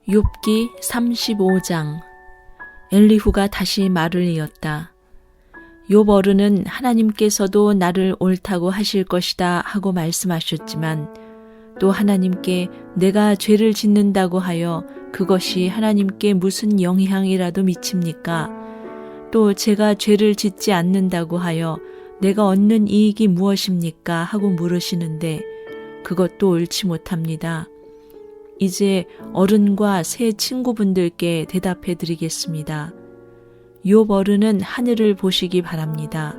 욥기 35장. 엘리후가 다시 말을 이었다. 욥 어른은 하나님께서도 나를 옳다고 하실 것이다 하고 말씀하셨지만 또 하나님께 내가 죄를 짓는다고 하여 그것이 하나님께 무슨 영향이라도 미칩니까? 또 제가 죄를 짓지 않는다고 하여 내가 얻는 이익이 무엇입니까? 하고 물으시는데 그것도 옳지 못합니다. 이제 어른과 새 친구분들께 대답해 드리겠습니다. 욥 어른은 하늘을 보시기 바랍니다.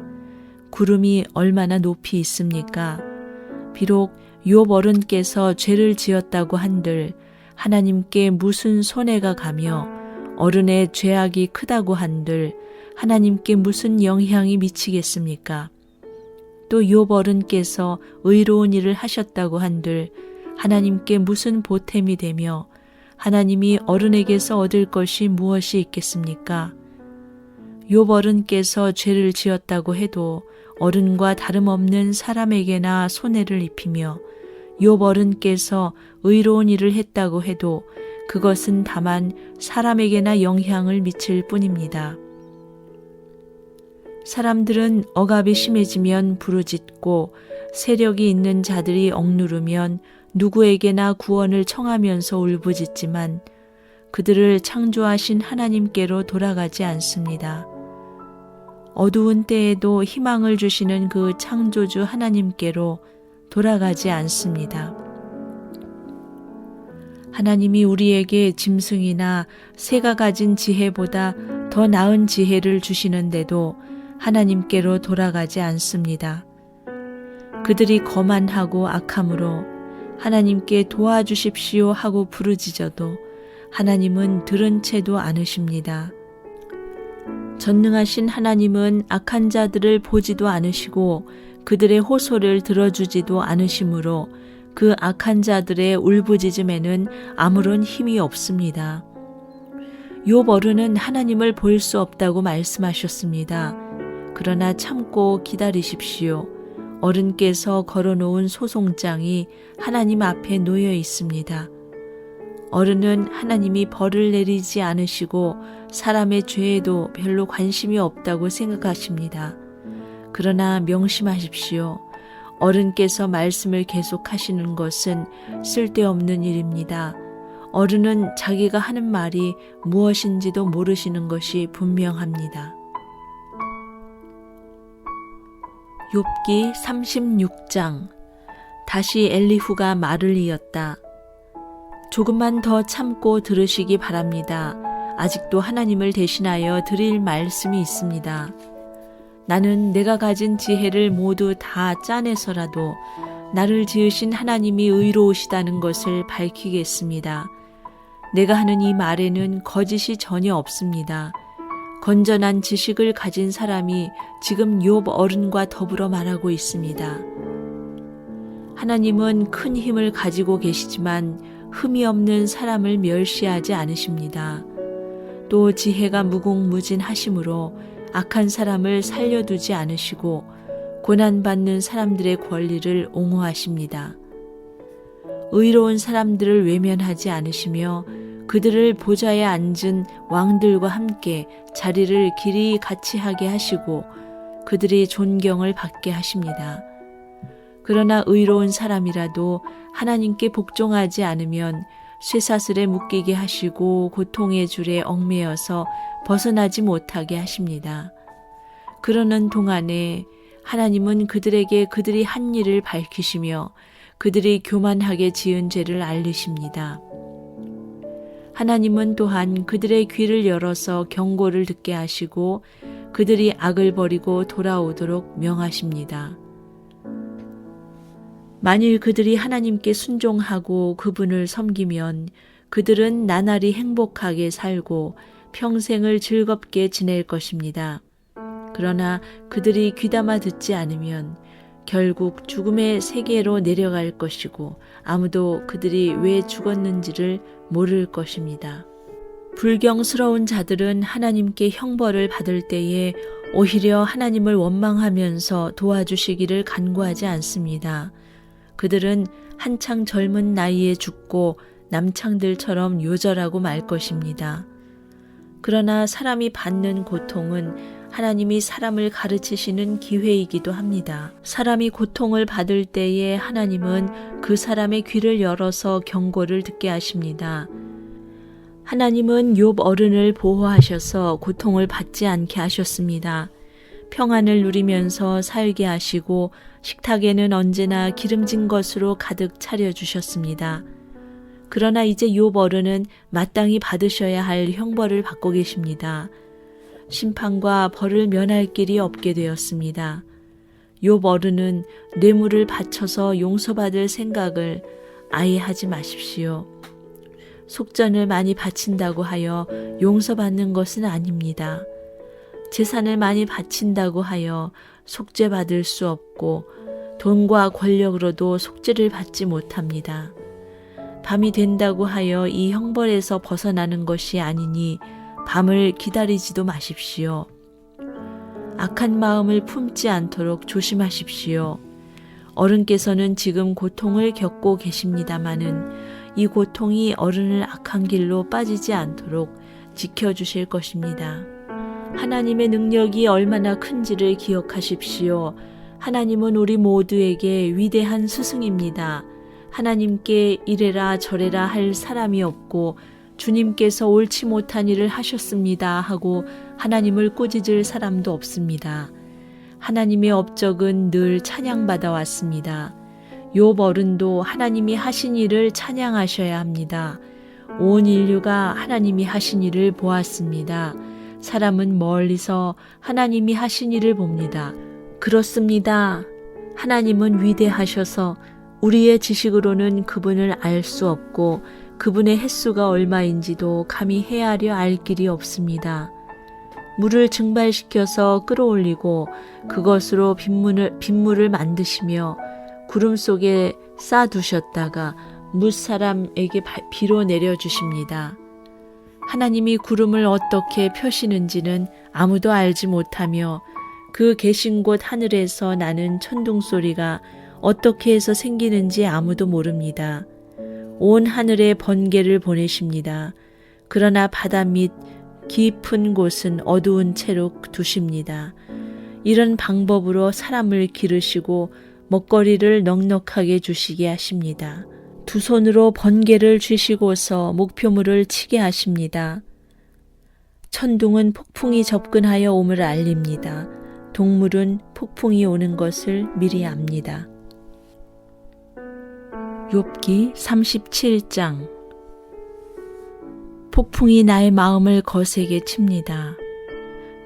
구름이 얼마나 높이 있습니까? 비록 욥 어른께서 죄를 지었다고 한들 하나님께 무슨 손해가 가며 어른의 죄악이 크다고 한들 하나님께 무슨 영향이 미치겠습니까? 또 욥 어른께서 의로운 일을 하셨다고 한들 하나님께 무슨 보탬이 되며 하나님이 어른에게서 얻을 것이 무엇이 있겠습니까? 욥 어른께서 죄를 지었다고 해도 어른과 다름없는 사람에게나 손해를 입히며 욥 어른께서 의로운 일을 했다고 해도 그것은 다만 사람에게나 영향을 미칠 뿐입니다. 사람들은 억압이 심해지면 부르짖고 세력이 있는 자들이 억누르면 누구에게나 구원을 청하면서 울부짖지만 그들을 창조하신 하나님께로 돌아가지 않습니다. 어두운 때에도 희망을 주시는 그 창조주 하나님께로 돌아가지 않습니다. 하나님이 우리에게 짐승이나 새가 가진 지혜보다 더 나은 지혜를 주시는데도 하나님께로 돌아가지 않습니다. 그들이 거만하고 악함으로 하나님께 도와주십시오 하고 부르짖어도 하나님은 들은 채도 않으십니다. 전능하신 하나님은 악한 자들을 보지도 않으시고 그들의 호소를 들어주지도 않으시므로 그 악한 자들의 울부짖음에는 아무런 힘이 없습니다. 욥 어른은 하나님을 볼 수 없다고 말씀하셨습니다. 그러나 참고 기다리십시오. 어른께서 걸어놓은 소송장이 하나님 앞에 놓여 있습니다. 어른은 하나님이 벌을 내리지 않으시고 사람의 죄에도 별로 관심이 없다고 생각하십니다. 그러나 명심하십시오. 어른께서 말씀을 계속하시는 것은 쓸데없는 일입니다. 어른은 자기가 하는 말이 무엇인지도 모르시는 것이 분명합니다. 욥기 36장. 다시 엘리후가 말을 이었다. 조금만 더 참고 들으시기 바랍니다. 아직도 하나님을 대신하여 드릴 말씀이 있습니다. 나는 내가 가진 지혜를 모두 다 짜내서라도 나를 지으신 하나님이 의로우시다는 것을 밝히겠습니다. 내가 하는 이 말에는 거짓이 전혀 없습니다. 건전한 지식을 가진 사람이 지금 욥 어른과 더불어 말하고 있습니다. 하나님은 큰 힘을 가지고 계시지만 흠이 없는 사람을 멸시하지 않으십니다. 또 지혜가 무궁무진하심으로 악한 사람을 살려두지 않으시고 고난받는 사람들의 권리를 옹호하십니다. 의로운 사람들을 외면하지 않으시며 그들을 보좌에 앉은 왕들과 함께 자리를 길이 같이 하게 하시고 그들이 존경을 받게 하십니다. 그러나 의로운 사람이라도 하나님께 복종하지 않으면 쇠사슬에 묶이게 하시고 고통의 줄에 얽매여서 벗어나지 못하게 하십니다. 그러는 동안에 하나님은 그들에게 그들이 한 일을 밝히시며 그들이 교만하게 지은 죄를 알리십니다. 하나님은 또한 그들의 귀를 열어서 경고를 듣게 하시고 그들이 악을 버리고 돌아오도록 명하십니다. 만일 그들이 하나님께 순종하고 그분을 섬기면 그들은 나날이 행복하게 살고 평생을 즐겁게 지낼 것입니다. 그러나 그들이 귀담아 듣지 않으면 결국 죽음의 세계로 내려갈 것이고 아무도 그들이 왜 죽었는지를 모를 것입니다. 불경스러운 자들은 하나님께 형벌을 받을 때에 오히려 하나님을 원망하면서 도와주시기를 간구하지 않습니다. 그들은 한창 젊은 나이에 죽고 남창들처럼 요절하고 말 것입니다. 그러나 사람이 받는 고통은 하나님이 사람을 가르치시는 기회이기도 합니다. 사람이 고통을 받을 때에 하나님은 그 사람의 귀를 열어서 경고를 듣게 하십니다. 하나님은 욥 어른을 보호하셔서 고통을 받지 않게 하셨습니다. 평안을 누리면서 살게 하시고 식탁에는 언제나 기름진 것으로 가득 차려주셨습니다. 그러나 이제 욥 어른은 마땅히 받으셔야 할 형벌을 받고 계십니다. 심판과 벌을 면할 길이 없게 되었습니다. 욥 어른은 뇌물을 바쳐서 용서받을 생각을 아예 하지 마십시오. 속전을 많이 바친다고 하여 용서받는 것은 아닙니다. 재산을 많이 바친다고 하여 속죄받을 수 없고 돈과 권력으로도 속죄를 받지 못합니다. 밤이 된다고 하여 이 형벌에서 벗어나는 것이 아니니 밤을 기다리지도 마십시오. 악한 마음을 품지 않도록 조심하십시오. 어른께서는 지금 고통을 겪고 계십니다마는 이 고통이 어른을 악한 길로 빠지지 않도록 지켜주실 것입니다. 하나님의 능력이 얼마나 큰지를 기억하십시오. 하나님은 우리 모두에게 위대한 스승입니다. 하나님께 이래라 저래라 할 사람이 없고 주님께서 옳지 못한 일을 하셨습니다 하고 하나님을 꾸짖을 사람도 없습니다. 하나님의 업적은 늘 찬양받아 왔습니다. 욥 어른도 하나님이 하신 일을 찬양하셔야 합니다. 온 인류가 하나님이 하신 일을 보았습니다. 사람은 멀리서 하나님이 하신 일을 봅니다. 그렇습니다. 하나님은 위대하셔서 우리의 지식으로는 그분을 알 수 없고 그분의 횟수가 얼마인지도 감히 헤아려 알 길이 없습니다. 물을 증발시켜서 끌어올리고 그것으로 빗물을 만드시며 구름 속에 쌓아두셨다가 무사람에게 비로 내려주십니다. 하나님이 구름을 어떻게 펴시는지는 아무도 알지 못하며 그 계신 곳 하늘에서 나는 천둥 소리가 어떻게 해서 생기는지 아무도 모릅니다. 온 하늘에 번개를 보내십니다. 그러나 바다 밑 깊은 곳은 어두운 채로 두십니다. 이런 방법으로 사람을 기르시고 먹거리를 넉넉하게 주시게 하십니다. 두 손으로 번개를 쥐시고서 목표물을 치게 하십니다. 천둥은 폭풍이 접근하여 옴을 알립니다. 동물은 폭풍이 오는 것을 미리 압니다. 욥기 37장. 폭풍이 나의 마음을 거세게 칩니다.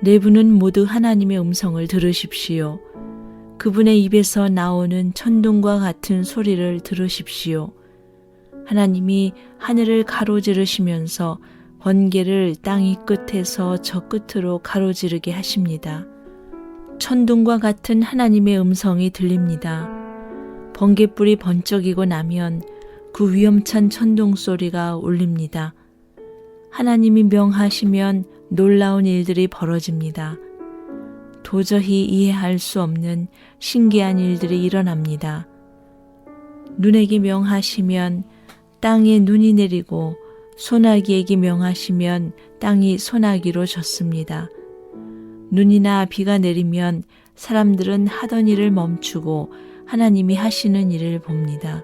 내부는 모두 하나님의 음성을 들으십시오. 그분의 입에서 나오는 천둥과 같은 소리를 들으십시오. 하나님이 하늘을 가로지르시면서 번개를 땅이 끝에서 저 끝으로 가로지르게 하십니다. 천둥과 같은 하나님의 음성이 들립니다. 번개불이 번쩍이고 나면 그 위험찬 천둥 소리가 울립니다. 하나님이 명하시면 놀라운 일들이 벌어집니다. 도저히 이해할 수 없는 신기한 일들이 일어납니다. 눈에게 명하시면 땅에 눈이 내리고 소나기에게 명하시면 땅이 소나기로 젖습니다. 눈이나 비가 내리면 사람들은 하던 일을 멈추고 하나님이 하시는 일을 봅니다.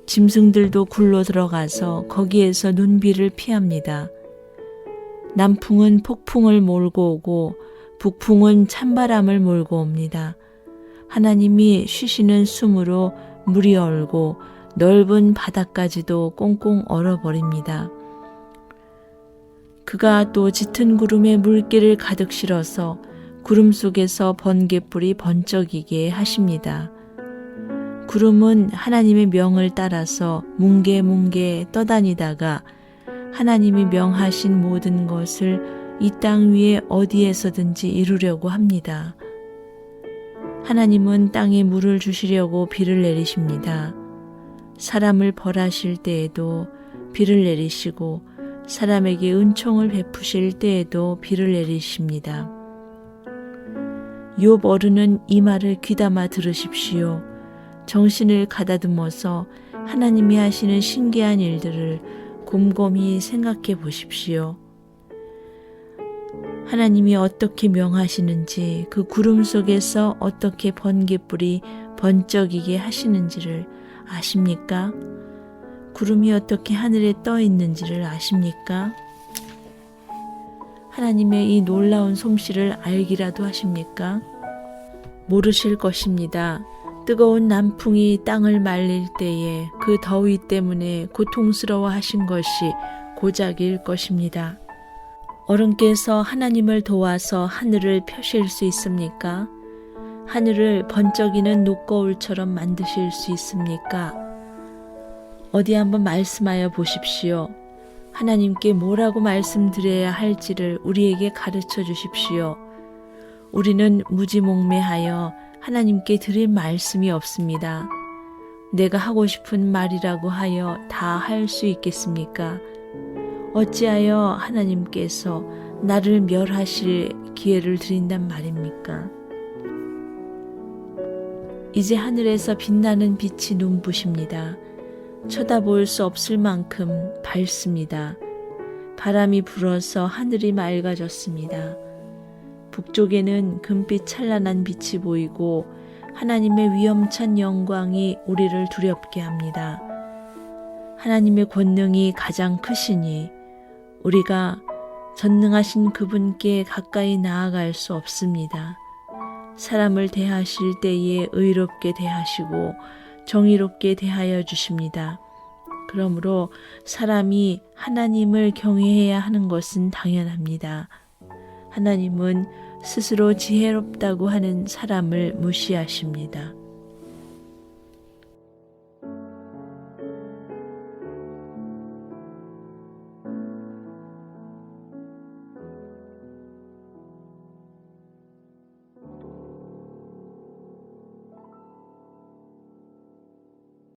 짐승들도 굴로 들어가서 거기에서 눈비를 피합니다. 남풍은 폭풍을 몰고 오고 북풍은 찬바람을 몰고 옵니다. 하나님이 쉬시는 숨으로 물이 얼고 넓은 바다까지도 꽁꽁 얼어버립니다. 그가 또 짙은 구름에 물기를 가득 실어서 구름 속에서 번개불이 번쩍이게 하십니다. 구름은 하나님의 명을 따라서 뭉게뭉게 떠다니다가 하나님이 명하신 모든 것을 이 땅 위에 어디에서든지 이루려고 합니다. 하나님은 땅에 물을 주시려고 비를 내리십니다. 사람을 벌하실 때에도 비를 내리시고 사람에게 은총을 베푸실 때에도 비를 내리십니다. 욥 어른은 이 말을 귀담아 들으십시오. 정신을 가다듬어서 하나님이 하시는 신기한 일들을 곰곰이 생각해 보십시오. 하나님이 어떻게 명하시는지, 그 구름 속에서 어떻게 번개불이 번쩍이게 하시는지를 아십니까? 구름이 어떻게 하늘에 떠 있는지를 아십니까? 하나님의 이 놀라운 솜씨를 알기라도 하십니까? 모르실 것입니다. 뜨거운 남풍이 땅을 말릴 때에 그 더위 때문에 고통스러워 하신 것이 고작일 것입니다. 어른께서 하나님을 도와서 하늘을 펴실 수 있습니까? 하늘을 번쩍이는 눈거울처럼 만드실 수 있습니까? 어디 한번 말씀하여 보십시오. 하나님께 뭐라고 말씀드려야 할지를 우리에게 가르쳐 주십시오. 우리는 무지몽매하여 하나님께 드릴 말씀이 없습니다. 내가 하고 싶은 말이라고 하여 다 할 수 있겠습니까? 어찌하여 하나님께서 나를 멸하실 기회를 드린단 말입니까? 이제 하늘에서 빛나는 빛이 눈부십니다. 쳐다볼 수 없을 만큼 밝습니다. 바람이 불어서 하늘이 맑아졌습니다. 북쪽에는 금빛 찬란한 빛이 보이고 하나님의 위엄찬 영광이 우리를 두렵게 합니다. 하나님의 권능이 가장 크시니 우리가 전능하신 그분께 가까이 나아갈 수 없습니다. 사람을 대하실 때에 의롭게 대하시고 정의롭게 대하여 주십니다. 그러므로 사람이 하나님을 경외해야 하는 것은 당연합니다. 하나님은 스스로 지혜롭다고 하는 사람을 무시하십니다.